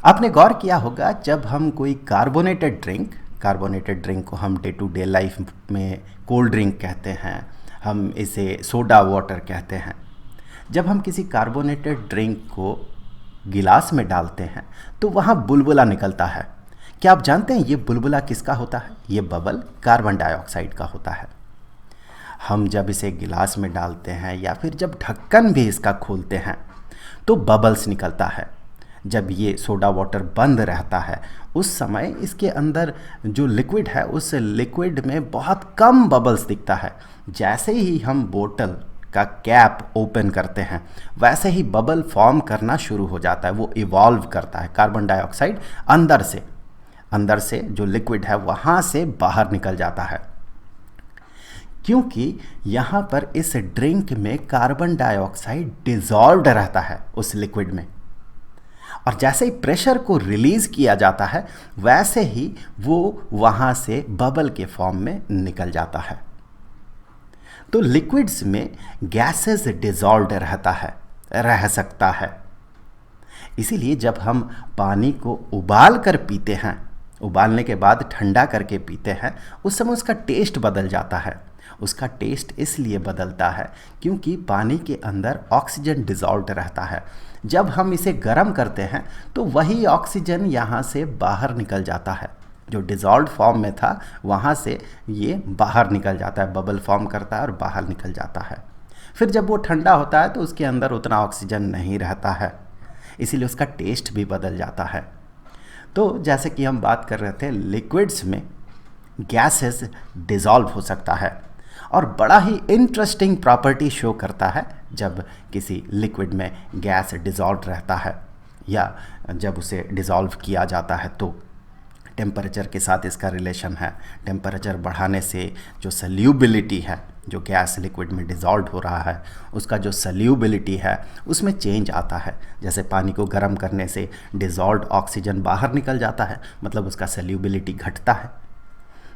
आपने गौर किया होगा जब हम कोई कार्बोनेटेड ड्रिंक को हम डे टू डे लाइफ में कोल्ड ड्रिंक कहते हैं, हम इसे सोडा वाटर कहते हैं। जब हम किसी कार्बोनेटेड ड्रिंक को गिलास में डालते हैं तो वहाँ बुलबुला निकलता है। क्या आप जानते हैं ये बुलबुला किसका होता है? ये बबल कार्बन डाइऑक्साइड का होता है। हम जब इसे गिलास में डालते हैं या फिर जब ढक्कन भी इसका खोलते हैं तो बबल्स निकलता है। जब ये सोडा वाटर बंद रहता है उस समय इसके अंदर जो लिक्विड है उस लिक्विड में बहुत कम बबल्स दिखता है। जैसे ही हम बोतल का कैप ओपन करते हैं वैसे ही बबल फॉर्म करना शुरू हो जाता है, वो इवॉल्व करता है। कार्बन डाइऑक्साइड अंदर से जो लिक्विड है वहाँ से बाहर निकल जाता है, क्योंकि यहाँ पर इस ड्रिंक में कार्बन डाइऑक्साइड डिसॉल्व्ड रहता है उस लिक्विड में। और जैसे ही प्रेशर को रिलीज़ किया जाता है वैसे ही वो वहाँ से बबल के फॉर्म में निकल जाता है। तो लिक्विड्स में गैसेस डिसॉल्व्ड रह सकता है। इसीलिए जब हम पानी को उबाल कर पीते हैं, उबालने के बाद ठंडा करके पीते हैं, उस समय उसका टेस्ट बदल जाता है। उसका टेस्ट इसलिए बदलता है क्योंकि पानी के अंदर ऑक्सीजन डिसॉल्व्ड रहता है। जब हम इसे गर्म करते हैं तो वही ऑक्सीजन यहाँ से बाहर निकल जाता है। जो डिसॉल्व्ड फॉर्म में था वहाँ से ये बाहर निकल जाता है, बबल फॉर्म करता है और बाहर निकल जाता है। फिर जब वो ठंडा होता है तो उसके अंदर उतना ऑक्सीजन नहीं रहता है, इसीलिए उसका टेस्ट भी बदल जाता है। तो जैसे कि हम बात कर रहे थे, लिक्विड्स में गैसेस डिसॉल्व हो सकता है और बड़ा ही इंटरेस्टिंग प्रॉपर्टी शो करता है जब किसी लिक्विड में गैस डिसॉल्व रहता है या जब उसे डिसॉल्व किया जाता है तो टेम्परेचर के साथ इसका रिलेशन है। टेम्परेचर बढ़ाने से जो सल्यूबिलिटी है, जो गैस लिक्विड में डिसॉल्व हो रहा है उसका जो सल्यूबिलिटी है उसमें चेंज आता है। जैसे पानी को गर्म करने से डिसॉल्व्ड ऑक्सीजन बाहर निकल जाता है, मतलब उसका सल्यूबिलिटी घटता है।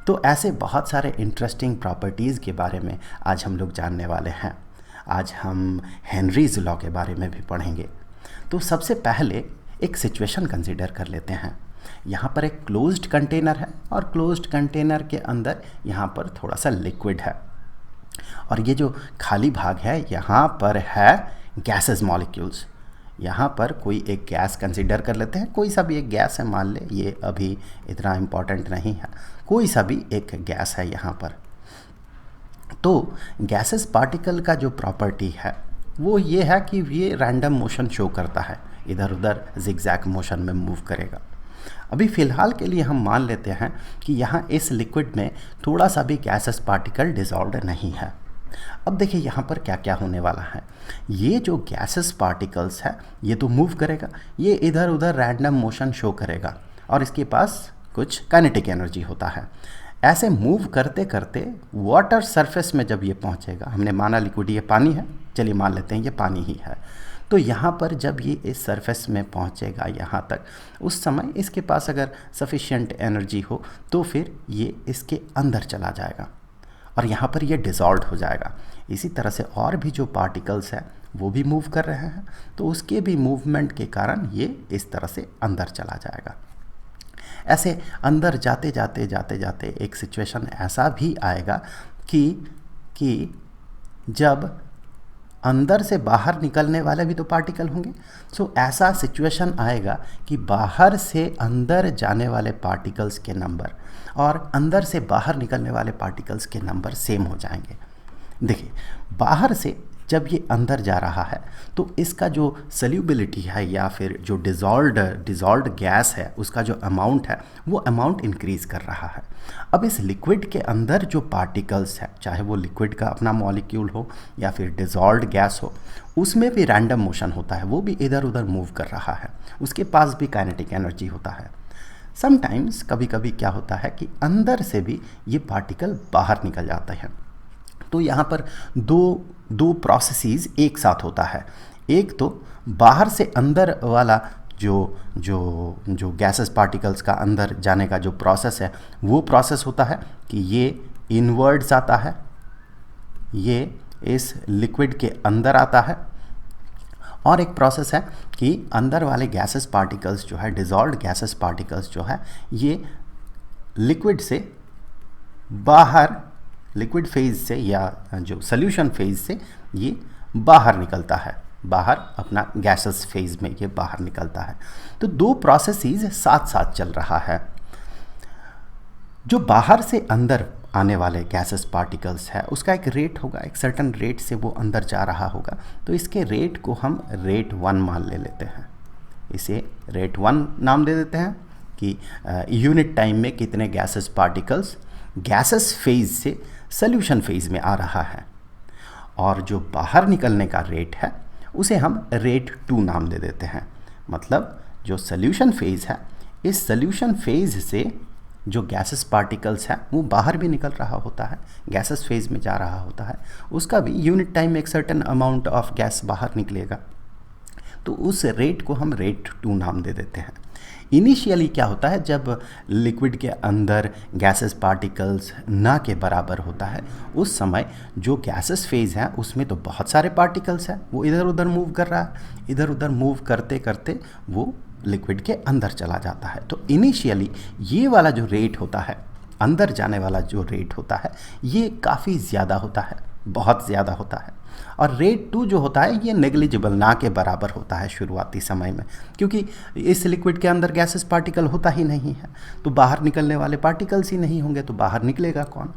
तो ऐसे बहुत सारे इंटरेस्टिंग प्रॉपर्टीज़ के बारे में आज हम लोग जानने वाले हैं। आज हम हेनरीज लॉ के बारे में भी पढ़ेंगे। तो सबसे पहले एक सिचुएशन कंसीडर कर लेते हैं। यहाँ पर एक क्लोज्ड कंटेनर है और क्लोज्ड कंटेनर के अंदर यहाँ पर थोड़ा सा लिक्विड है और ये जो खाली भाग है यहाँ पर है गैसेस मॉलिक्यूल्स। यहाँ पर कोई एक गैस कंसीडर कर लेते हैं, कोई सा भी एक गैस है, मान ले ये अभी इतना इम्पॉर्टेंट नहीं है, कोई सा भी एक गैस है यहाँ पर। तो गैसेस पार्टिकल का जो प्रॉपर्टी है वो ये है कि ये रैंडम मोशन शो करता है, इधर उधर जिगजैग मोशन में मूव करेगा। अभी फ़िलहाल के लिए हम मान लेते हैं कि यहाँ इस लिक्विड में थोड़ा सा भी गैसेस पार्टिकल डिसॉल्व्ड नहीं है। अब देखिए यहाँ पर क्या क्या होने वाला है। ये जो गैसेस पार्टिकल्स है ये तो मूव करेगा, ये इधर उधर रैंडम मोशन शो करेगा और इसके पास कुछ काइनेटिक एनर्जी होता है। ऐसे मूव करते करते वाटर सरफेस में जब ये पहुँचेगा, हमने माना लिक्विड ये पानी है, चलिए मान लेते हैं ये पानी ही है, तो यहाँ पर जब ये इस सरफेस में पहुँचेगा यहाँ तक, उस समय इसके पास अगर सफिशिएंट एनर्जी हो तो फिर ये इसके अंदर चला जाएगा और यहाँ पर ये डिसॉल्व हो जाएगा। इसी तरह से और भी जो पार्टिकल्स हैं वो भी मूव कर रहे हैं, तो उसके भी मूवमेंट के कारण ये इस तरह से अंदर चला जाएगा। ऐसे अंदर जाते जाते एक सिचुएशन ऐसा भी आएगा कि जब अंदर से बाहर निकलने वाले भी तो पार्टिकल होंगे। सो ऐसा सिचुएशन आएगा कि बाहर से अंदर जाने वाले पार्टिकल्स के नंबर और अंदर से बाहर निकलने वाले पार्टिकल्स के नंबर सेम हो जाएंगे। देखिए, बाहर से जब ये अंदर जा रहा है तो इसका जो सल्यूबिलिटी है या फिर जो डिसॉल्व्ड गैस है उसका जो अमाउंट है वो अमाउंट इंक्रीज़ कर रहा है। अब इस लिक्विड के अंदर जो पार्टिकल्स है, चाहे वो लिक्विड का अपना मॉलिक्यूल हो या फिर डिसॉल्व्ड गैस हो, उसमें भी रैंडम मोशन होता है, वो भी इधर उधर मूव कर रहा है, उसके पास भी काइनेटिक एनर्जी होता है। समटाइम्स कभी कभी क्या होता है कि अंदर से भी ये पार्टिकल बाहर निकल जाते हैं। तो यहाँ पर दो प्रोसेसेस एक साथ होता है। एक तो बाहर से अंदर वाला जो गैसेस पार्टिकल्स का अंदर जाने का जो प्रोसेस है वो प्रोसेस होता है कि ये इनवर्ड्स आता है, ये इस लिक्विड के अंदर आता है और एक प्रोसेस है कि अंदर वाले गैसेस पार्टिकल्स जो है, डिजॉल्व्ड गैसेस पार्टिकल्स जो है, ये लिक्विड से बाहर, लिक्विड फेज से या जो सोल्यूशन फेज से ये बाहर निकलता है, बाहर अपना गैसेस फेज में ये बाहर निकलता है। तो दो प्रोसेसेस साथ साथ चल रहा है। जो बाहर से अंदर आने वाले गैसेस पार्टिकल्स है उसका एक रेट होगा, एक सर्टन रेट से वो अंदर जा रहा होगा। तो इसके रेट को हम रेट 1 मान ले लेते हैं, इसे रेट 1 नाम दे देते हैं कि यूनिट टाइम में कितने गैसेस पार्टिकल्स गैसेस फेज से सॉल्यूशन फेज में आ रहा है। और जो बाहर निकलने का रेट है उसे हम रेट 2 नाम दे देते हैं। मतलब जो सॉल्यूशन फेज है, इस सॉल्यूशन फेज से जो गैसेस पार्टिकल्स है वो बाहर भी निकल रहा होता है, गैसेस फेज में जा रहा होता है, उसका भी यूनिट टाइम में एक सर्टेन अमाउंट ऑफ गैस बाहर निकलेगा। तो उस रेट को हम रेट 2 नाम दे देते हैं। इनिशियली क्या होता है, जब लिक्विड के अंदर गैसेस पार्टिकल्स ना के बराबर होता है, उस समय जो गैसेस फेज है उसमें तो बहुत सारे पार्टिकल्स हैं, वो इधर उधर मूव कर रहा है, इधर उधर मूव करते करते वो लिक्विड के अंदर चला जाता है। तो इनिशियली ये वाला जो रेट होता है, अंदर जाने वाला जो रेट होता है, ये काफ़ी ज़्यादा होता है, बहुत ज़्यादा होता है। और रेट 2 जो होता है ये नेग्लिजिबल, ना के बराबर होता है शुरुआती समय में, क्योंकि इस लिक्विड के अंदर गैसेस पार्टिकल होता ही नहीं है, तो बाहर निकलने वाले पार्टिकल्स ही नहीं होंगे, तो बाहर निकलेगा कौन।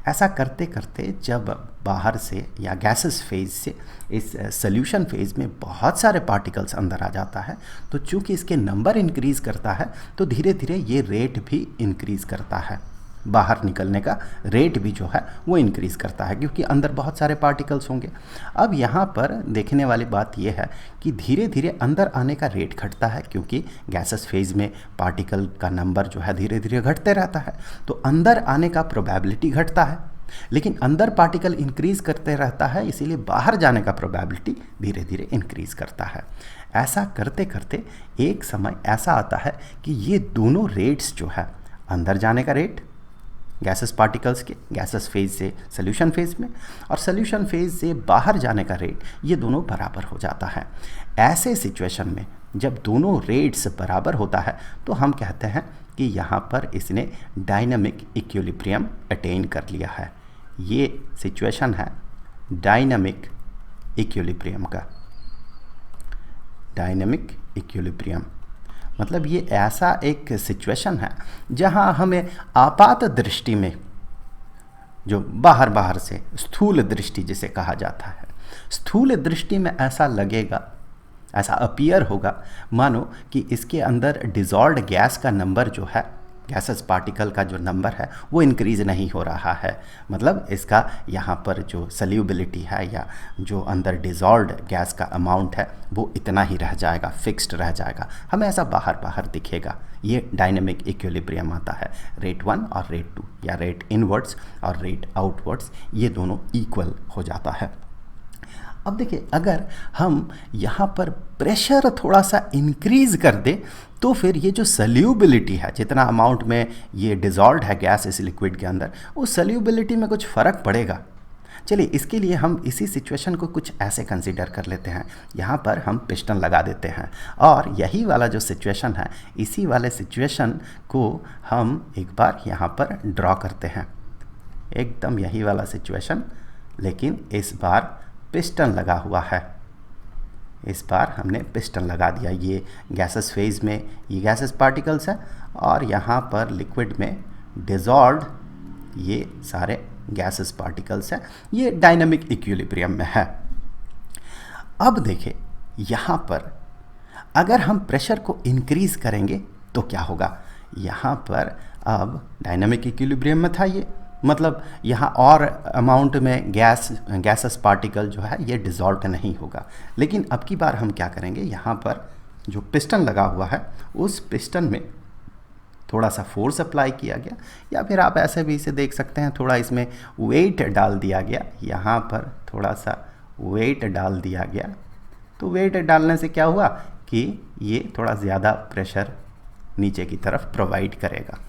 ऐसा करते करते जब बाहर से या गैसेस फेज से इस सॉल्यूशन फेज में बहुत सारे पार्टिकल्स अंदर आ जाता है, तो चूंकि इसके नंबर इंक्रीज़ करता है तो धीरे धीरे ये रेट भी इंक्रीज़ करता है, बाहर निकलने का रेट भी जो है वो इंक्रीज़ करता है, क्योंकि अंदर बहुत सारे पार्टिकल्स होंगे। अब यहाँ पर देखने वाली बात यह है कि धीरे धीरे अंदर आने का रेट घटता है, क्योंकि गैसेस फेज में पार्टिकल का नंबर जो है धीरे धीरे घटते रहता है, तो अंदर आने का प्रोबेबिलिटी घटता है। लेकिन अंदर पार्टिकल इंक्रीज़ करते रहता है, इसीलिए बाहर जाने का प्रोबेबिलिटी धीरे धीरे इंक्रीज़ करता है। ऐसा करते करते एक समय ऐसा आता है कि ये दोनों रेट्स जो है, अंदर जाने का रेट गैसेस पार्टिकल्स के गैसेस फेज से सॉल्यूशन फेज में और सॉल्यूशन फेज से बाहर जाने का रेट, ये दोनों बराबर हो जाता है। ऐसे सिचुएशन में जब दोनों रेट्स बराबर होता है तो हम कहते हैं कि यहाँ पर इसने डायनामिक इक्विलिब्रियम अटेन कर लिया है। ये सिचुएशन है डायनामिक इक्विलिब्रियम का। डायनामिक इक्विलिब्रियम मतलब ये ऐसा एक सिचुएशन है जहां हमें आपात दृष्टि में, जो बाहर बाहर से स्थूल दृष्टि जिसे कहा जाता है, स्थूल दृष्टि में ऐसा लगेगा, ऐसा अपीयर होगा मानो कि इसके अंदर डिजॉल्व्ड गैस का नंबर जो है, गैसेस पार्टिकल का जो नंबर है वो इंक्रीज़ नहीं हो रहा है। मतलब इसका यहाँ पर जो सल्यूबिलिटी है या जो अंदर डिजॉल्व्ड गैस का अमाउंट है वो इतना ही रह जाएगा, फिक्स्ड रह जाएगा, हमें ऐसा बाहर बाहर दिखेगा। ये डायनेमिक इक्विलिब्रियम आता है। रेट 1 और रेट 2 या रेट इनवर्ड्स और रेट आउटवर्ड्स ये दोनों इक्वल हो जाता है। अब देखिए, अगर हम यहाँ पर प्रेशर थोड़ा सा इंक्रीज़ कर दे तो फिर ये जो सल्यूबिलिटी है, जितना अमाउंट में ये डिजॉल्व्ड है गैस इस लिक्विड के अंदर, उस सल्यूबिलिटी में कुछ फ़र्क पड़ेगा। चलिए, इसके लिए हम इसी सिचुएशन को कुछ ऐसे कंसीडर कर लेते हैं। यहाँ पर हम पिस्टन लगा देते हैं और यही वाला जो सिचुएशन है, इसी वाले सिचुएशन को हम एक बार यहाँ पर ड्रॉ करते हैं, एकदम यही वाला सिचुएशन, लेकिन इस बार पिस्टन लगा हुआ है। इस बार हमने पिस्टन लगा दिया। ये गैसेस फेज में ये गैसेस पार्टिकल्स हैं और यहाँ पर लिक्विड में डिजॉल्व्ड ये सारे गैसेस पार्टिकल्स हैं। ये डायनामिक इक्विलिब्रियम में है। अब देखिए, यहाँ पर अगर हम प्रेशर को इंक्रीज़ करेंगे तो क्या होगा। यहाँ पर अब डायनामिक इक्विलिब्रियम में था ये, मतलब यहाँ और अमाउंट में गैसेस पार्टिकल जो है ये डिज़ोल्व नहीं होगा। लेकिन अब की बार हम क्या करेंगे, यहाँ पर जो पिस्टन लगा हुआ है उस पिस्टन में थोड़ा सा फोर्स अप्लाई किया गया, या फिर आप ऐसे भी इसे देख सकते हैं, थोड़ा इसमें वेट डाल दिया गया। यहाँ पर थोड़ा सा वेट डाल दिया गया, तो वेट डालने से क्या हुआ कि ये थोड़ा ज़्यादा प्रेशर नीचे की तरफ प्रोवाइड करेगा।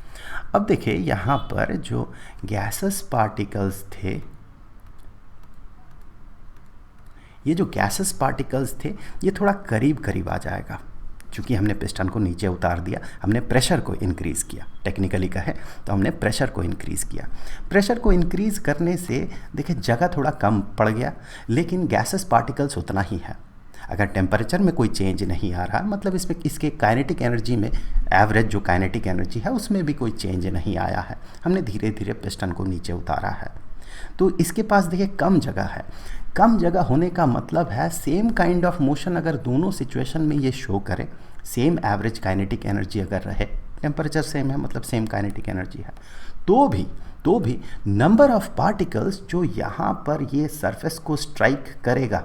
अब देखिए, यहाँ पर जो गैसेस पार्टिकल्स थे ये जो गैसेस पार्टिकल्स थे ये थोड़ा करीब करीब आ जाएगा, क्योंकि हमने पिस्टन को नीचे उतार दिया, हमने प्रेशर को इंक्रीज़ किया। टेक्निकली कहें तो हमने प्रेशर को इंक्रीज़ किया। प्रेशर को इंक्रीज़ करने से देखिए जगह थोड़ा कम पड़ गया, लेकिन गैसेस पार्टिकल्स उतना ही है। अगर टेम्परेचर में कोई चेंज नहीं आ रहा, मतलब इसमें इसके काइनेटिक एनर्जी में, एवरेज जो काइनेटिक एनर्जी है उसमें भी कोई चेंज नहीं आया है। हमने धीरे धीरे पिस्टन को नीचे उतारा है, तो इसके पास देखिए कम जगह है। कम जगह होने का मतलब है सेम काइंड ऑफ मोशन अगर दोनों सिचुएशन में ये शो करे, सेम एवरेज काइनेटिक एनर्जी अगर रहे, टेम्परेचर सेम है मतलब सेम काइनेटिक एनर्जी है, तो भी नंबर ऑफ पार्टिकल्स जो यहाँ पर ये सरफेस को स्ट्राइक करेगा,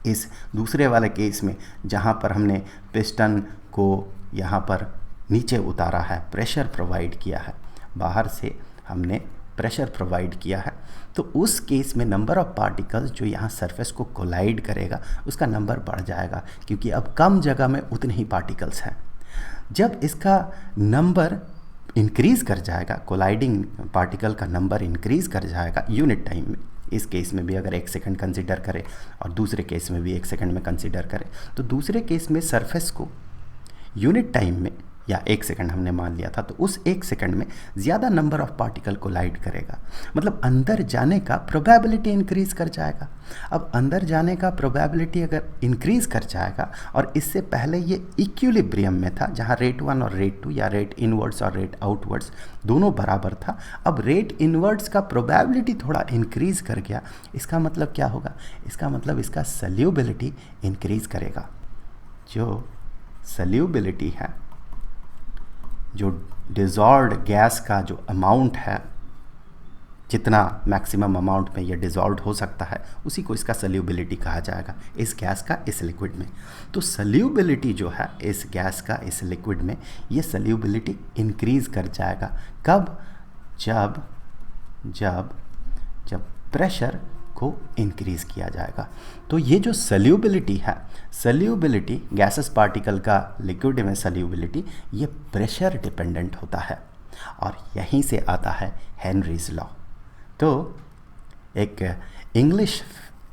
इस दूसरे वाले केस में जहाँ पर हमने पिस्टन को यहाँ पर नीचे उतारा है, प्रेशर प्रोवाइड किया है, बाहर से हमने प्रेशर प्रोवाइड किया है, तो उस केस में नंबर ऑफ पार्टिकल्स जो यहाँ सरफेस को कोलाइड करेगा उसका नंबर बढ़ जाएगा, क्योंकि अब कम जगह में उतने ही पार्टिकल्स हैं। जब इसका नंबर इंक्रीज़ कर जाएगा, कोलाइडिंग पार्टिकल का नंबर इंक्रीज़ कर जाएगा यूनिट टाइम में, इस केस में भी अगर 1 सेकंड कंसिडर करें और दूसरे केस में भी 1 सेकंड में कंसिडर करें, तो दूसरे केस में सरफेस को यूनिट टाइम में या 1 सेकंड हमने मान लिया था, तो उस 1 सेकंड में ज़्यादा नंबर ऑफ पार्टिकल कोलाइड करेगा, मतलब अंदर जाने का प्रोबेबिलिटी इंक्रीज़ कर जाएगा। अब अंदर जाने का प्रोबेबिलिटी अगर इंक्रीज़ कर जाएगा, और इससे पहले ये इक्विलिब्रियम में था जहाँ रेट 1 और रेट 2 या रेट इनवर्ड्स और रेट आउटवर्ड्स दोनों बराबर था, अब रेट इनवर्ड्स का प्रोबेबिलिटी थोड़ा इंक्रीज़ कर गया। इसका मतलब क्या होगा? इसका मतलब इसका सल्यूबिलिटी इंक्रीज़ करेगा। जो सल्यूबिलिटी है, जो डिज़ॉल्व्ड गैस का जो अमाउंट है, जितना मैक्सिमम अमाउंट में ये डिज़ॉल्व हो सकता है, उसी को इसका सल्यूबिलिटी कहा जाएगा, इस गैस का इस लिक्विड में। तो सल्यूबिलिटी जो है इस गैस का इस लिक्विड में, ये सल्यूबिलिटी इंक्रीज़ कर जाएगा। कब? जब प्रेशर को इंक्रीज़ किया जाएगा। तो ये जो सल्यूबिलिटी है, सल्यूबिलिटी गैसेस पार्टिकल का लिक्विड में सल्यूबिलिटी, ये प्रेशर डिपेंडेंट होता है, और यहीं से आता है हेनरीज लॉ। तो एक इंग्लिश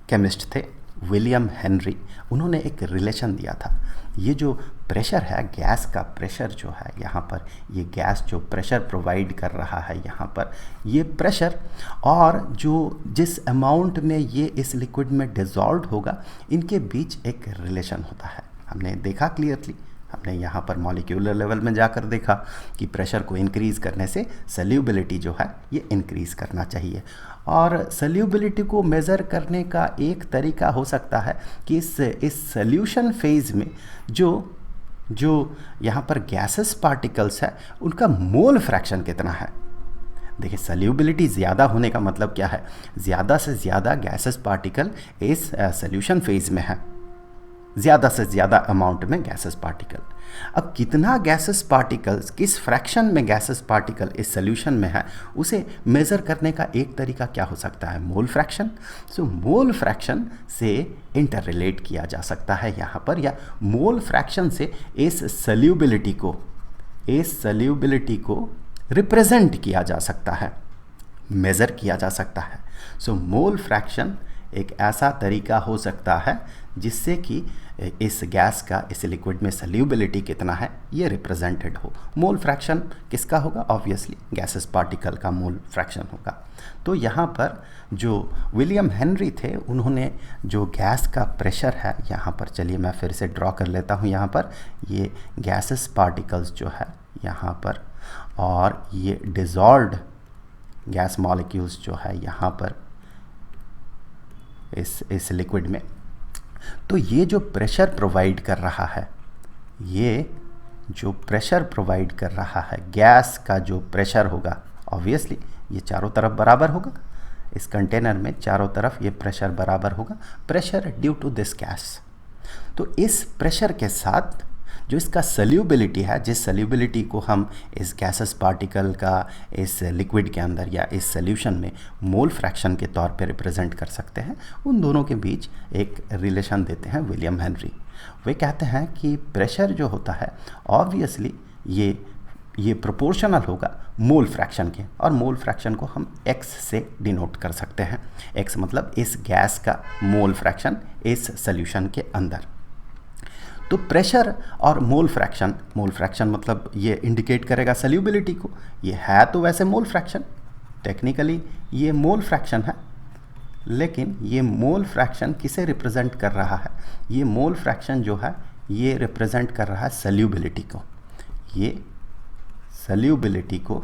केमिस्ट थे विलियम हेनरी, उन्होंने एक रिलेशन दिया था। ये जो प्रेशर है, गैस का प्रेशर जो है यहाँ पर, ये गैस जो प्रेशर प्रोवाइड कर रहा है यहाँ पर, ये प्रेशर और जो जिस अमाउंट में ये इस लिक्विड में डिज़ॉल्व होगा, इनके बीच एक रिलेशन होता है। हमने देखा क्लियरली, हमने यहाँ पर मॉलिक्यूलर लेवल में जाकर देखा कि प्रेशर को इंक्रीज़ करने से सल्यूबिलिटी जो है ये इंक्रीज़ करना चाहिए। और सल्यूबिलिटी को मेज़र करने का एक तरीका हो सकता है कि इस सल्यूशन फेज़ में जो यहाँ पर गैसेस पार्टिकल्स है, उनका मोल फ्रैक्शन कितना है। देखिए, सल्यूबिलिटी ज़्यादा होने का मतलब क्या है? ज़्यादा से ज़्यादा गैसेस पार्टिकल इस सल्यूशन फेज़ में है, ज़्यादा से ज़्यादा अमाउंट में गैसेस पार्टिकल। अब कितना गैसेस पार्टिकल्स, किस फ्रैक्शन में गैसेस पार्टिकल इस सॉल्यूशन में है, उसे मेज़र करने का एक तरीका क्या हो सकता है? Mole fraction. So mole fraction से इंटर रिलेट किया जा सकता है यहाँ पर, या मोल फ्रैक्शन से इस सल्यूबिलिटी को रिप्रेजेंट किया जा सकता है, मेज़र किया जा सकता है। सो मोल फ्रैक्शन एक ऐसा तरीका हो सकता है जिससे कि इस गैस का इस लिक्विड में सल्यूबिलिटी कितना है ये रिप्रेजेंटेड हो। मोल फ्रैक्शन किसका होगा? ऑब्वियसली गैसेस पार्टिकल का मोल फ्रैक्शन होगा। तो यहाँ पर जो विलियम हेनरी थे, उन्होंने जो गैस का प्रेशर है, यहाँ पर चलिए मैं फिर से ड्रॉ कर लेता हूँ, यहाँ पर ये गैसेस पार्टिकल्स जो है यहाँ पर, और ये डिज़ॉल्व्ड गैस मॉलिक्यूल्स जो है यहाँ पर इस लिक्विड में। तो ये जो प्रेशर प्रोवाइड कर रहा है, ये जो प्रेशर प्रोवाइड कर रहा है, गैस का जो प्रेशर होगा, ऑब्वियसली ये चारों तरफ बराबर होगा, इस कंटेनर में चारों तरफ ये प्रेशर बराबर होगा, pressure due to this gas. तो इस प्रेशर के साथ जो इसका सल्यूबिलिटी है, जिस सल्यूबिलिटी को हम इस गैसेस पार्टिकल का इस लिक्विड के अंदर या इस सॉल्यूशन में मोल फ्रैक्शन के तौर पे रिप्रेजेंट कर सकते हैं, उन दोनों के बीच एक रिलेशन देते हैं विलियम हेनरी। वे कहते हैं कि प्रेशर जो होता है, ऑब्वियसली ये ये प्रोपोर्शनल होगा मोल फ्रैक्शन के, और मोल फ्रैक्शन को हम x से डिनोट कर सकते हैं। x मतलब इस गैस का मोल फ्रैक्शन इस सॉल्यूशन के अंदर। तो प्रेशर और मोल फ्रैक्शन मतलब ये इंडिकेट करेगा सॉल्युबिलिटी को। ये है तो वैसे मोल फ्रैक्शन, टेक्निकली ये मोल फ्रैक्शन है, लेकिन ये मोल फ्रैक्शन किसे रिप्रेजेंट कर रहा है? ये मोल फ्रैक्शन जो है ये रिप्रेजेंट कर रहा है सॉल्युबिलिटी को। ये सॉल्युबिलिटी को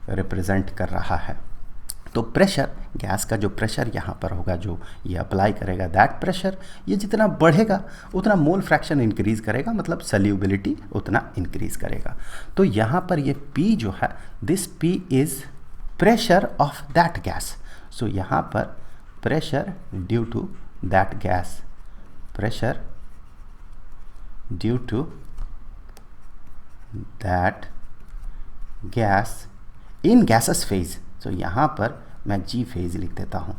रिप्रेजेंट कर रहा है। तो प्रेशर, गैस का जो प्रेशर यहाँ पर होगा, जो ये अप्लाई करेगा, दैट प्रेशर ये जितना बढ़ेगा उतना मोल फ्रैक्शन इंक्रीज करेगा, मतलब सॉल्युबिलिटी उतना इंक्रीज करेगा। तो यहाँ पर ये P जो है, this P is pressure of that gas. So यहाँ पर pressure due to that gas, pressure due to that gas in gases phase. तो यहाँ पर मैं G फेज लिख देता हूँ।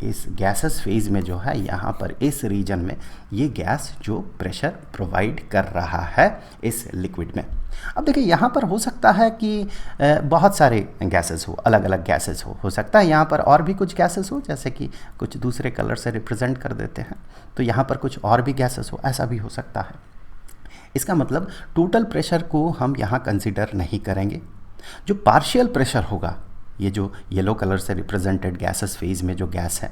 इस गैसेस फेज में जो है यहाँ पर इस रीजन में ये गैस जो प्रेशर प्रोवाइड कर रहा है इस लिक्विड में। अब देखिए यहाँ पर हो सकता है कि बहुत सारे गैसेस हो, अलग अलग गैसेस हो सकता है यहाँ पर और भी कुछ गैसेस हो, जैसे कि कुछ दूसरे कलर से रिप्रेजेंट कर देते हैं, तो यहाँ पर कुछ और भी गैसेस हो, ऐसा भी हो सकता है। इसका मतलब टोटल प्रेशर को हम यहाँ कंसिडर नहीं करेंगे। जो पार्शियल प्रेशर होगा, ये जो येलो कलर से रिप्रेजेंटेड गैसेस फेज में जो गैस है,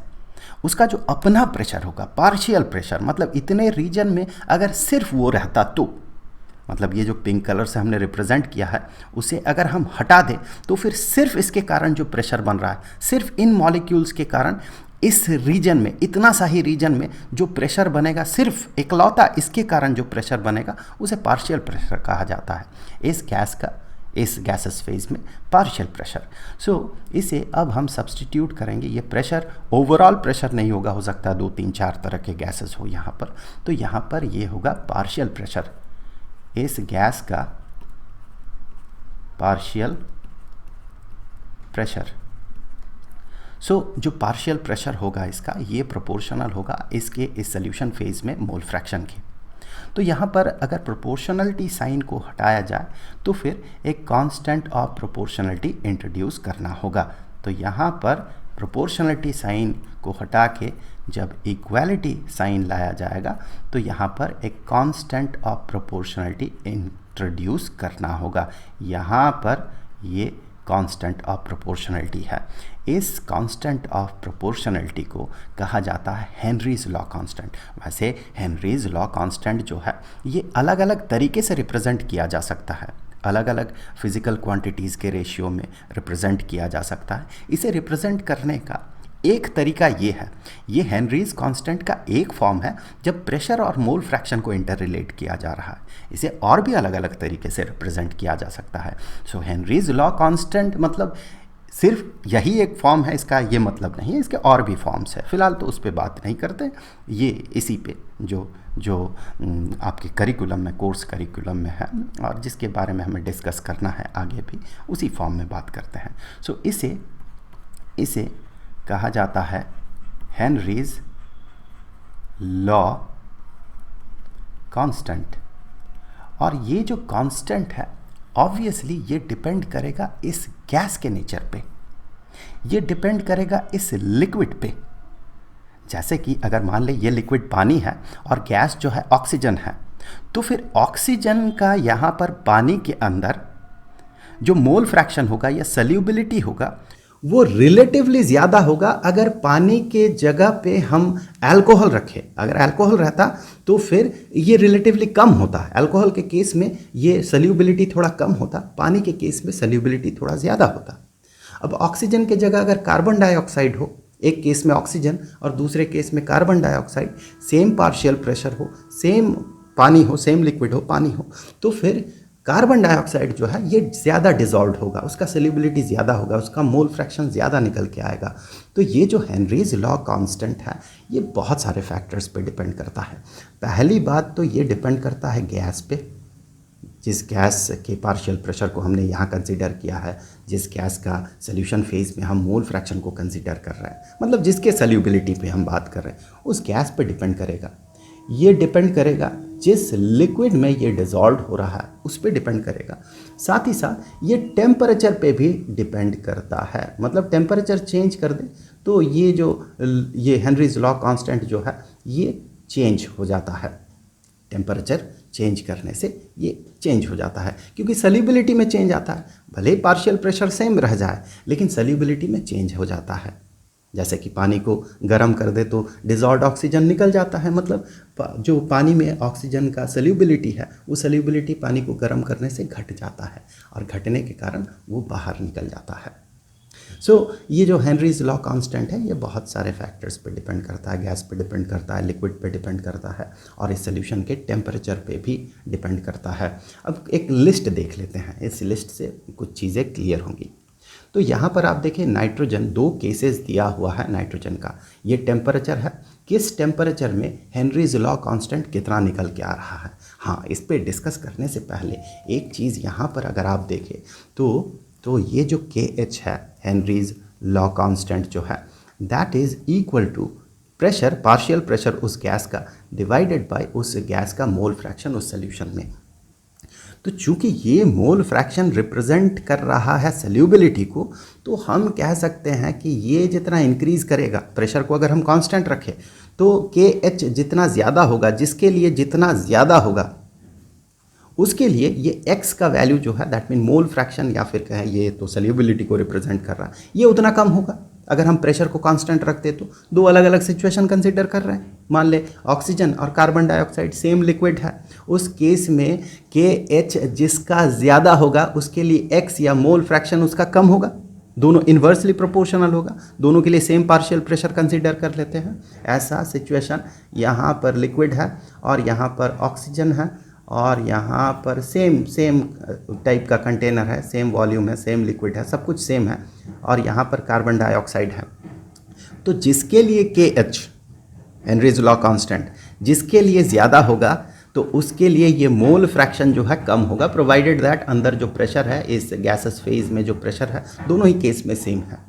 उसका जो अपना प्रेशर होगा, पार्शियल प्रेशर मतलब इतने रीजन में अगर सिर्फ वो रहता तो, मतलब ये जो पिंक कलर से हमने रिप्रेजेंट किया है उसे अगर हम हटा दें तो फिर सिर्फ इसके कारण जो प्रेशर बन रहा है, सिर्फ इन मॉलिक्यूल्स के कारण इस रीजन में, इतना सा ही रीजन में जो प्रेशर बनेगा, सिर्फ इकलौता इसके कारण जो प्रेशर बनेगा उसे पार्शियल प्रेशर कहा जाता है। इस गैस का, इस गैसेस फेज में पार्शियल प्रेशर। सो इसे अब हम सब्सटीट्यूट करेंगे। ये प्रेशर ओवरऑल प्रेशर नहीं होगा, हो सकता है 2 3 4 तरह के गैसेस हो यहाँ पर, तो यहाँ पर ये होगा पार्शियल प्रेशर, इस गैस का पार्शियल प्रेशर। सो जो पार्शियल प्रेशर होगा इसका, ये प्रोपोर्शनल होगा इसके इस सॉल्यूशन फेज में मोल फ्रैक्शन के। तो यहाँ पर अगर प्रोपोर्शनलिटी साइन को हटाया जाए तो फिर एक कांस्टेंट ऑफ प्रोपोर्शनलिटी इंट्रोड्यूस करना होगा। तो यहाँ पर प्रोपोर्शनलिटी साइन को हटा के जब इक्वालिटी साइन लाया जाएगा तो यहाँ पर एक कांस्टेंट ऑफ प्रोपोर्शनलिटी इंट्रोड्यूस करना होगा। यहाँ पर ये कांस्टेंट ऑफ प्रोपोर्शनलिटी है। इस कांस्टेंट ऑफ प्रोपोर्शनलिटी को कहा जाता है हेनरीज लॉ कांस्टेंट। वैसे हेनरीज लॉ कांस्टेंट जो है ये अलग अलग तरीके से रिप्रेजेंट किया जा सकता है, अलग अलग फिजिकल क्वांटिटीज़ के रेशियो में रिप्रेजेंट किया जा सकता है। इसे रिप्रेजेंट करने का एक तरीका ये है, ये हेनरीज कांस्टेंट का एक फॉर्म है जब प्रेशर और मोल फ्रैक्शन को इंटर रिलेट किया जा रहा है। इसे और भी अलग अलग तरीके से रिप्रेजेंट किया जा सकता है। सो हेनरीज लॉ कांस्टेंट मतलब सिर्फ यही एक फॉर्म है, इसका ये मतलब नहीं है, इसके और भी फॉर्म्स है। फिलहाल तो उस पर बात नहीं करते, ये इसी पे जो आपके करिकुलम में, कोर्स करिकुलम में है और जिसके बारे में हमें डिस्कस करना है आगे भी, उसी फॉर्म में बात करते हैं। सो इसे कहा जाता है हेनरीज लॉ कांस्टेंट। और ये जो कांस्टेंट है ऑब्वियसली ये डिपेंड करेगा इस गैस के नेचर पे, ये डिपेंड करेगा इस लिक्विड पे। जैसे कि अगर मान ले ये लिक्विड पानी है और गैस जो है ऑक्सीजन है, तो फिर ऑक्सीजन का यहाँ पर पानी के अंदर जो मोल फ्रैक्शन होगा या सॉल्युबिलिटी होगा वो रिलेटिवली ज़्यादा होगा अगर पानी के जगह पे हम अल्कोहल रखें। अगर अल्कोहल रहता तो फिर ये रिलेटिवली कम होता है। अल्कोहल के केस में ये सॉल्युबिलिटी थोड़ा कम होता, पानी के केस में सॉल्युबिलिटी थोड़ा ज़्यादा होता। अब ऑक्सीजन के जगह अगर कार्बन डाइऑक्साइड हो, एक केस में ऑक्सीजन और दूसरे केस में carbon dioxide, same partial pressure हो, सेम पानी हो, सेम लिक्विड हो, पानी हो, तो फिर कार्बन डाइऑक्साइड जो है ये ज़्यादा डिजॉल्व होगा, उसका सॉल्युबिलिटी ज़्यादा होगा, उसका मोल फ्रैक्शन ज़्यादा निकल के आएगा। तो ये जो हेनरीज लॉ कांस्टेंट है ये बहुत सारे फैक्टर्स पे डिपेंड करता है। पहली बात तो ये डिपेंड करता है गैस पे, जिस गैस के पार्शियल प्रेशर को हमने यहाँ कंसीडर किया है, जिस गैस का सोल्यूशन फेज में हम मोल फ्रैक्शन को कंसीडर कर रहे हैं, मतलब जिसके सॉल्युबिलिटी पे हम बात कर रहे हैं, उस गैस पे डिपेंड करेगा। ये डिपेंड करेगा जिस लिक्विड में ये डिज़ोल्व हो रहा है उस पर डिपेंड करेगा। साथ ही साथ ये टेम्परेचर पे भी डिपेंड करता है, मतलब टेम्परेचर चेंज कर दे तो ये हेनरीज लॉ कांस्टेंट जो है ये चेंज हो जाता है। टेम्परेचर चेंज करने से ये चेंज हो जाता है, क्योंकि सल्यूबिलिटी में चेंज आता है। भले ही पार्शियल प्रेशर सेम रह जाए लेकिन सल्यूबिलिटी में चेंज हो जाता है। जैसे कि पानी को गर्म कर दे तो डिज़ॉल्व्ड ऑक्सीजन निकल जाता है, मतलब जो पानी में ऑक्सीजन का सल्यूबिलिटी है वो सल्यूबिलिटी पानी को गर्म करने से घट जाता है और घटने के कारण वो बाहर निकल जाता है। ये जो हेनरीज लॉ कांस्टेंट है ये बहुत सारे फैक्टर्स पे डिपेंड करता है। गैस पे डिपेंड करता है, लिक्विड पे डिपेंड करता है और इस सोल्यूशन के टेम्परेचर पे भी डिपेंड करता है। अब एक लिस्ट देख लेते हैं, इस लिस्ट से कुछ चीज़ें क्लियर होंगी। तो यहाँ पर आप देखिए नाइट्रोजन 2 केसेस दिया हुआ है नाइट्रोजन का। ये टेम्परेचर है, किस टेम्परेचर में हेनरीज लॉ कांस्टेंट कितना निकल के आ रहा है। हाँ, इस पर डिस्कस करने से पहले एक चीज़ यहाँ पर अगर आप देखें तो ये जो KH है हेनरीज लॉ कांस्टेंट जो है that is equal to pressure, partial pressure उस गैस का डिवाइडेड बाय उस गैस का मोल फ्रैक्शन उस सोल्यूशन में। तो चूंकि ये मोल फ्रैक्शन रिप्रेजेंट कर रहा है सल्यूबिलिटी को, तो हम कह सकते हैं कि ये जितना इंक्रीज करेगा प्रेशर को, अगर हम कांस्टेंट रखें तो KH जितना ज़्यादा होगा, जिसके लिए जितना ज़्यादा होगा उसके लिए ये x का वैल्यू जो है दैट मीन मोल फ्रैक्शन या फिर कहें ये तो सल्यूबिलिटी को रिप्रेजेंट कर रहा है, ये उतना कम होगा। अगर हम प्रेशर को कांस्टेंट रखते तो दो अलग अलग सिचुएशन कंसीडर कर रहे हैं। मान ले ऑक्सीजन और कार्बन डाइऑक्साइड सेम लिक्विड है, उस केस में KH जिसका ज़्यादा होगा उसके लिए x या मोल फ्रैक्शन उसका कम होगा। दोनों इन्वर्सली प्रोपोर्शनल होगा, दोनों के लिए सेम पार्शियल प्रेशर कंसीडर कर लेते हैं। ऐसा सिचुएशन यहाँ पर लिक्विड है और यहाँ पर ऑक्सीजन है और यहाँ पर सेम टाइप का कंटेनर है, सेम वॉल्यूम है, सेम लिक्विड है, सब कुछ सेम है और यहाँ पर कार्बन डाइऑक्साइड है। तो जिसके लिए KH हेनरीज लॉ कांस्टेंट जिसके लिए ज़्यादा होगा तो उसके लिए ये मोल फ्रैक्शन जो है कम होगा, प्रोवाइडेड दैट अंदर जो प्रेशर है इस गैसेस फेज में जो प्रेशर है दोनों ही केस में सेम है।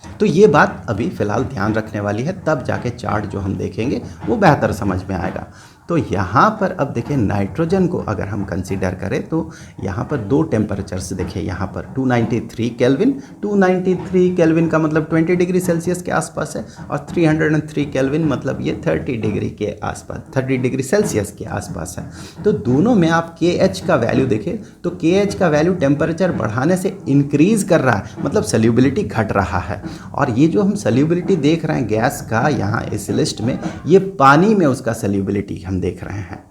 तो ये बात अभी फ़िलहाल ध्यान रखने वाली है, तब जाके चार्ट जो हम देखेंगे वो बेहतर समझ में आएगा। तो यहाँ पर अब देखें नाइट्रोजन को अगर हम कंसीडर करें तो यहाँ पर दो टेम्परेचर्स देखें, यहाँ पर 293 केल्विन, 293 केल्विन का मतलब 20 डिग्री सेल्सियस के आसपास है और 303 केल्विन मतलब ये 30 डिग्री के आसपास, 30 डिग्री सेल्सियस के आसपास है। तो दोनों में आप KH का वैल्यू देखें तो KH का वैल्यू टेम्परेचर बढ़ाने से इंक्रीज़ कर रहा है, मतलब सल्यूबिलिटी घट रहा है। और ये जो हम सल्यूबिलिटी देख रहे हैं गैस का यहाँ इस लिस्ट में, ये पानी में उसका सल्यूबिलिटी हम देख रहे हैं।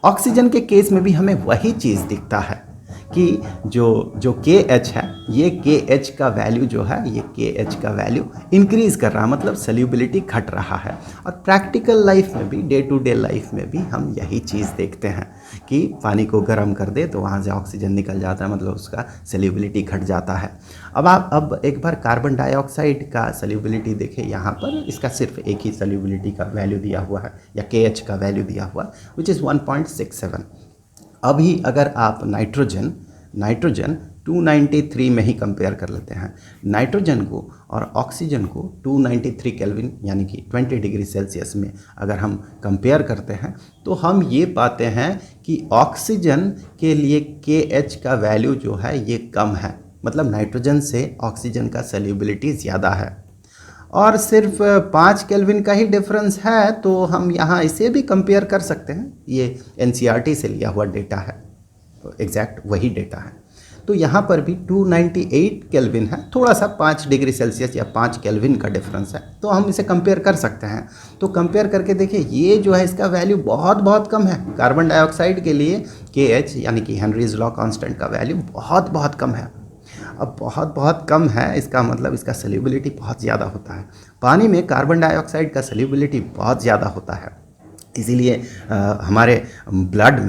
ऑक्सीजन के केस में भी हमें वही चीज़ दिखता है कि जो KH है ये KH का वैल्यू जो है ये KH का वैल्यू इंक्रीज़ कर रहा है, मतलब सल्यूबिलिटी घट रहा है। और प्रैक्टिकल लाइफ में भी, डे टू डे लाइफ में भी हम यही चीज़ देखते हैं कि पानी को गर्म कर दे तो वहाँ से ऑक्सीजन निकल जाता है, मतलब उसका सल्यूबिलिटी घट जाता है। अब एक बार कार्बन डाइऑक्साइड का सल्यूबिलिटी देखें, यहाँ पर इसका सिर्फ एक ही सल्यूबिलिटी का वैल्यू दिया हुआ है या KH का वैल्यू दिया हुआ है विच इज़ 1.67। अभी अगर आप नाइट्रोजन 293 में ही कंपेयर कर लेते हैं, नाइट्रोजन को और ऑक्सीजन को 293 केल्विन यानी कि 20 डिग्री सेल्सियस में अगर हम कंपेयर करते हैं तो हम ये पाते हैं कि ऑक्सीजन के लिए KH का वैल्यू जो है ये कम है, मतलब नाइट्रोजन से ऑक्सीजन का सल्यूबिलिटी ज़्यादा है और सिर्फ 5 केल्विन का ही डिफरेंस है। तो हम यहाँ इसे भी कंपेयर कर सकते हैं, ये NCERT से लिया हुआ डेटा है, एग्जैक्ट वही डेटा है। तो यहाँ पर भी 298 केल्विन है, थोड़ा सा 5 डिग्री सेल्सियस या 5 केल्विन का डिफरेंस है, तो हम इसे कंपेयर कर सकते हैं। तो कंपेयर करके देखिए ये जो है इसका वैल्यू बहुत बहुत कम है। कार्बन डाइऑक्साइड के लिए KH यानी कि हेनरीज लॉ कांस्टेंट का वैल्यू बहुत बहुत कम है। अब बहुत बहुत कम है इसका मतलब इसका सल्यूबिलिटी बहुत ज़्यादा होता है। पानी में कार्बन डाइऑक्साइड का सल्यूबिलिटी बहुत ज़्यादा होता है, इसीलिए हमारे ब्लड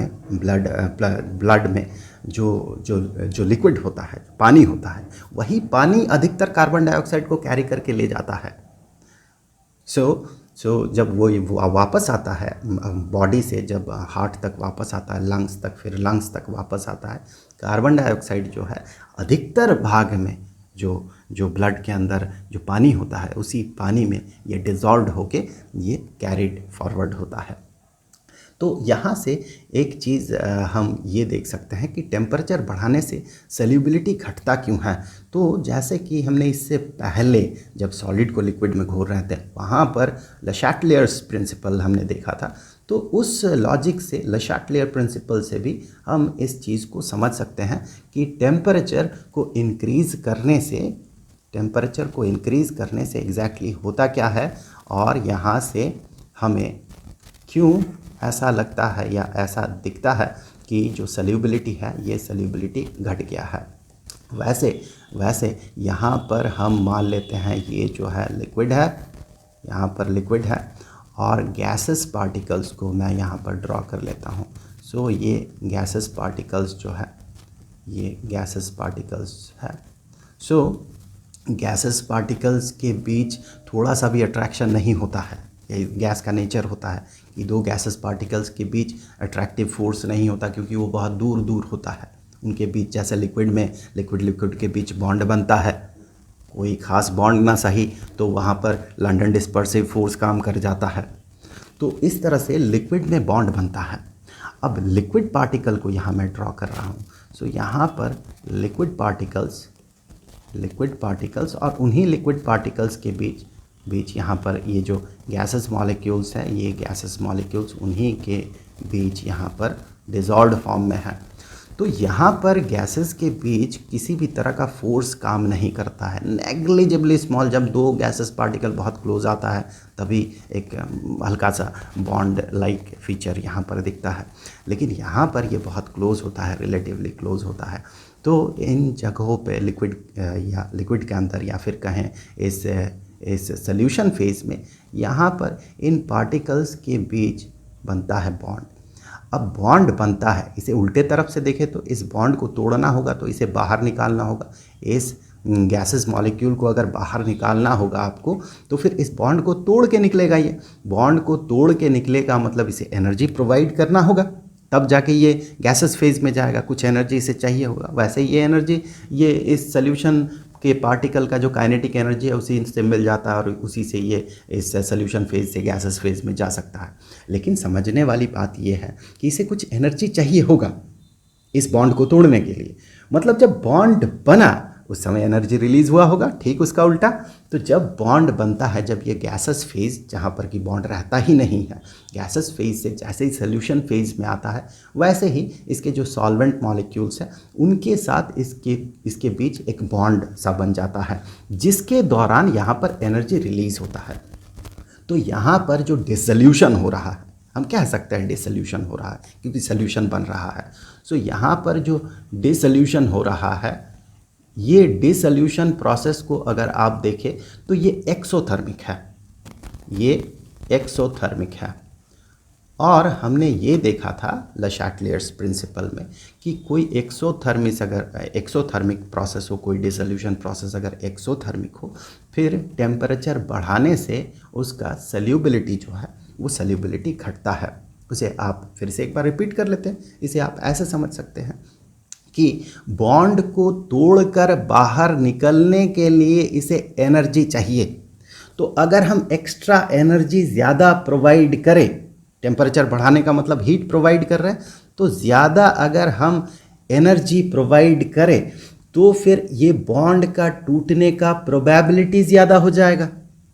में जो लिक्विड होता है, पानी होता है, वही पानी अधिकतर कार्बन डाइऑक्साइड को कैरी करके ले जाता है। सो जब वो वापस आता है बॉडी से, जब हार्ट तक वापस आता है, लंग्स तक, फिर लंग्स तक वापस आता है, कार्बन डाइऑक्साइड जो है अधिकतर भाग में जो ब्लड के अंदर जो पानी होता है उसी पानी में ये डिज़ोल्व होके ये कैरिड फॉरवर्ड होता है। तो यहाँ से एक चीज़ हम ये देख सकते हैं कि टेम्परेचर बढ़ाने से सल्यूबिलिटी घटता क्यों है। तो जैसे कि हमने इससे पहले जब सॉलिड को लिक्विड में घोल रहे थे वहाँ पर ले चैटलियर्स प्रिंसिपल हमने देखा था, तो उस लॉजिक से ले चैटलियर प्रिंसिपल से भी हम इस चीज़ को समझ सकते हैं कि टेम्परेचर को इंक्रीज़ करने से एग्जैक्टली होता क्या है, और यहाँ से हमें क्यों ऐसा लगता है या ऐसा दिखता है कि जो सल्यूबिलिटी है ये सल्यूबिलिटी घट गया है। वैसे यहाँ पर हम मान लेते हैं ये जो है लिक्विड है, यहाँ पर लिक्विड है, और गैसेस पार्टिकल्स को मैं यहाँ पर ड्रॉ कर लेता हूँ। सो ये गैसेस पार्टिकल्स जो है ये गैसेस पार्टिकल्स है। सो गैसेस पार्टिकल्स के बीच थोड़ा सा भी अट्रैक्शन नहीं होता है। ये गैस का नेचर होता है कि दो गैसेस पार्टिकल्स के बीच अट्रैक्टिव फोर्स नहीं होता, क्योंकि वो बहुत दूर दूर होता है उनके बीच। जैसे लिक्विड में लिक्विड के बीच बॉन्ड बनता है, कोई ख़ास बॉन्ड ना सही तो वहाँ पर लंडन डिस्पर्सिव फोर्स काम कर जाता है। तो इस तरह से लिक्विड में बॉन्ड बनता है। अब लिक्विड पार्टिकल को यहाँ मैं ड्रॉ कर रहा हूँ। सो यहाँ पर लिक्विड पार्टिकल्स और उन्हीं लिक्विड पार्टिकल्स के बीच यहाँ पर ये जो गैसेस मॉलिक्यूल्स है, ये गैसेस मॉलिक्यूल्स उन्हीं के बीच यहाँ पर डिसॉल्व्ड फॉर्म में है। तो यहाँ पर गैसेस के बीच किसी भी तरह का फोर्स काम नहीं करता है, नेग्लिजिबली स्मॉल। जब दो गैसेस पार्टिकल बहुत क्लोज आता है तभी एक हल्का सा बॉन्ड लाइक फीचर यहाँ पर दिखता है, लेकिन यहाँ पर ये बहुत क्लोज होता है, रिलेटिवली क्लोज होता है। तो इन जगहों पे लिक्विड के अंदर या फिर कहें इस सॉल्यूशन फेज में यहाँ पर इन पार्टिकल्स के बीच बनता है बॉन्ड। अब बॉन्ड बनता है, इसे उल्टे तरफ से देखें तो इस बॉन्ड को तोड़ना होगा, तो इसे बाहर निकालना होगा। इस गैसेस मॉलिक्यूल को अगर बाहर निकालना होगा आपको, तो फिर इस बॉन्ड को तोड़ के निकलेगा। ये बॉन्ड को तोड़ के निकलेगा मतलब इसे एनर्जी प्रोवाइड करना होगा, तब जाके ये गैसेस फेज में जाएगा। कुछ एनर्जी इसे चाहिए होगा। वैसे ये एनर्जी ये इस सॉल्यूशन के पार्टिकल का जो काइनेटिक एनर्जी है उसी से मिल जाता है, और उसी से ये इस सॉल्यूशन फेज से गैसेस फेज में जा सकता है। लेकिन समझने वाली बात ये है कि इसे कुछ एनर्जी चाहिए होगा इस बॉन्ड को तोड़ने के लिए। मतलब जब बॉन्ड बना उस समय एनर्जी रिलीज हुआ होगा, ठीक उसका उल्टा। तो जब बॉन्ड बनता है, जब ये गैसेस फेज जहाँ पर कि बॉन्ड रहता ही नहीं है, गैसेस फेज से जैसे ही सॉल्यूशन फेज में आता है, वैसे ही इसके जो सॉल्वेंट मॉलिक्यूल्स हैं उनके साथ इसके बीच एक बॉन्ड सा बन जाता है, जिसके दौरान यहाँ पर एनर्जी रिलीज होता है। तो यहाँ पर जो डिसोल्यूशन हो रहा है, हम कह सकते हैं डिसोल्यूशन हो रहा है क्योंकि सॉल्यूशन बन रहा है। सो यहाँ पर जो डिसोल्यूशन हो रहा है, ये डिसोल्यूशन प्रोसेस को अगर आप देखें तो ये एक्सोथर्मिक है। और हमने ये देखा था ले चैटलियर्स प्रिंसिपल में कि कोई एक्सोथर्मिक प्रोसेस हो, कोई डिसोल्यूशन प्रोसेस अगर एक्सोथर्मिक हो, फिर टेम्परेचर बढ़ाने से उसका सल्यूबिलिटी जो है वो सल्यूबिलिटी घटता है। उसे आप फिर से एक बार रिपीट कर लेते हैं। इसे आप ऐसे समझ सकते हैं कि बॉन्ड को तोड़कर बाहर निकलने के लिए इसे एनर्जी चाहिए। तो अगर हम एक्स्ट्रा एनर्जी ज़्यादा प्रोवाइड करें, टेम्परेचर बढ़ाने का मतलब हीट प्रोवाइड कर रहे हैं, तो ज़्यादा अगर हम एनर्जी प्रोवाइड करें तो फिर ये बॉन्ड का टूटने का प्रोबेबिलिटी ज़्यादा हो जाएगा,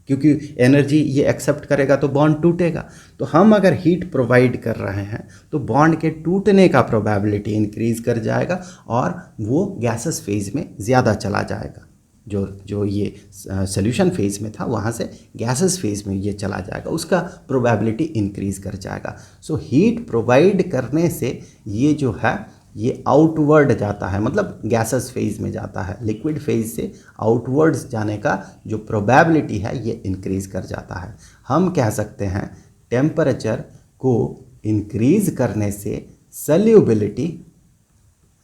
क्योंकि एनर्जी ये एक्सेप्ट करेगा तो बॉन्ड टूटेगा। तो हम अगर हीट प्रोवाइड कर रहे हैं तो बॉन्ड के टूटने का प्रोबेबिलिटी इंक्रीज कर जाएगा और वो गैसेस फेज में ज़्यादा चला जाएगा। जो ये सॉल्यूशन फेज में था वहाँ से गैसेस फेज में ये चला जाएगा, उसका प्रोबेबिलिटी इंक्रीज कर जाएगा। सो हीट प्रोवाइड करने से ये जो है ये आउटवर्ड जाता है, मतलब गैसेस फेज में जाता है। लिक्विड फेज से आउटवर्ड्स जाने का जो प्रोबेबिलिटी है ये इंक्रीज कर जाता है। हम कह सकते हैं टेम्परेचर को इंक्रीज करने से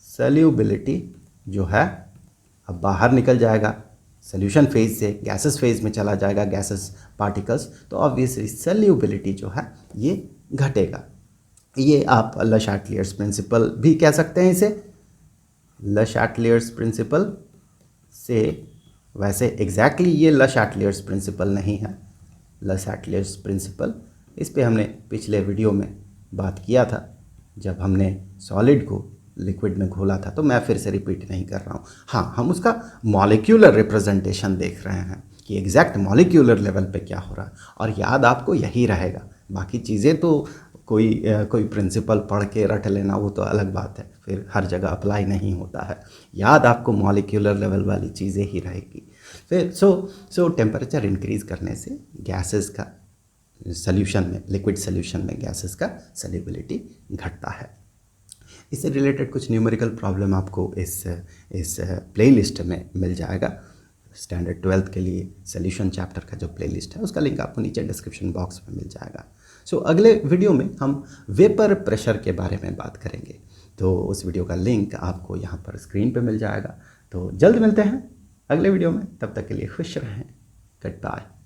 सल्यूबिलिटी जो है अब बाहर निकल जाएगा, सॉल्यूशन फेज से गैसेस फेज में चला जाएगा गैसेस पार्टिकल्स, तो ऑब्वियसली सल्यूबिलिटी जो है ये घटेगा। ये आप ले चैटलियर्स प्रिंसिपल भी कह सकते हैं इसे, ले चैटलियर्स प्रिंसिपल से। वैसे एग्जैक्टली ये ले चैटलियर्स प्रिंसिपल नहीं है। ले चैटलियर्स प्रिंसिपल इस पे हमने पिछले वीडियो में बात किया था जब हमने सॉलिड को लिक्विड में घोला था, तो मैं फिर से रिपीट नहीं कर रहा हूँ। हाँ, हम उसका मॉलिक्यूलर रिप्रेजेंटेशन देख रहे हैं कि एग्जैक्ट मॉलिक्यूलर लेवल पे क्या हो रहा है, और याद आपको यही रहेगा। बाकी चीज़ें तो कोई प्रिंसिपल पढ़ के रट लेना वो तो अलग बात है, फिर हर जगह अप्लाई नहीं होता है। याद आपको मॉलिक्यूलर लेवल वाली चीज़ें ही रहेगी। फिर सो टेम्परेचर इंक्रीज़ करने से गैसेस का सॉल्यूशन में, लिक्विड सॉल्यूशन में गैसेस का सॉल्युबिलिटी घटता है। इससे रिलेटेड कुछ न्यूमेरिकल प्रॉब्लम आपको इस प्लेलिस्ट में मिल जाएगा। स्टैंडर्ड 12th के लिए सॉल्यूशन चैप्टर का जो प्लेलिस्ट है उसका लिंक आपको नीचे डिस्क्रिप्शन बॉक्स में मिल जाएगा। सो अगले वीडियो में हम वेपर प्रेशर के बारे में बात करेंगे, तो उस वीडियो का लिंक आपको यहाँ पर स्क्रीन पे मिल जाएगा। तो जल्द मिलते हैं अगले वीडियो में, तब तक के लिए खुश रहें। Good bye.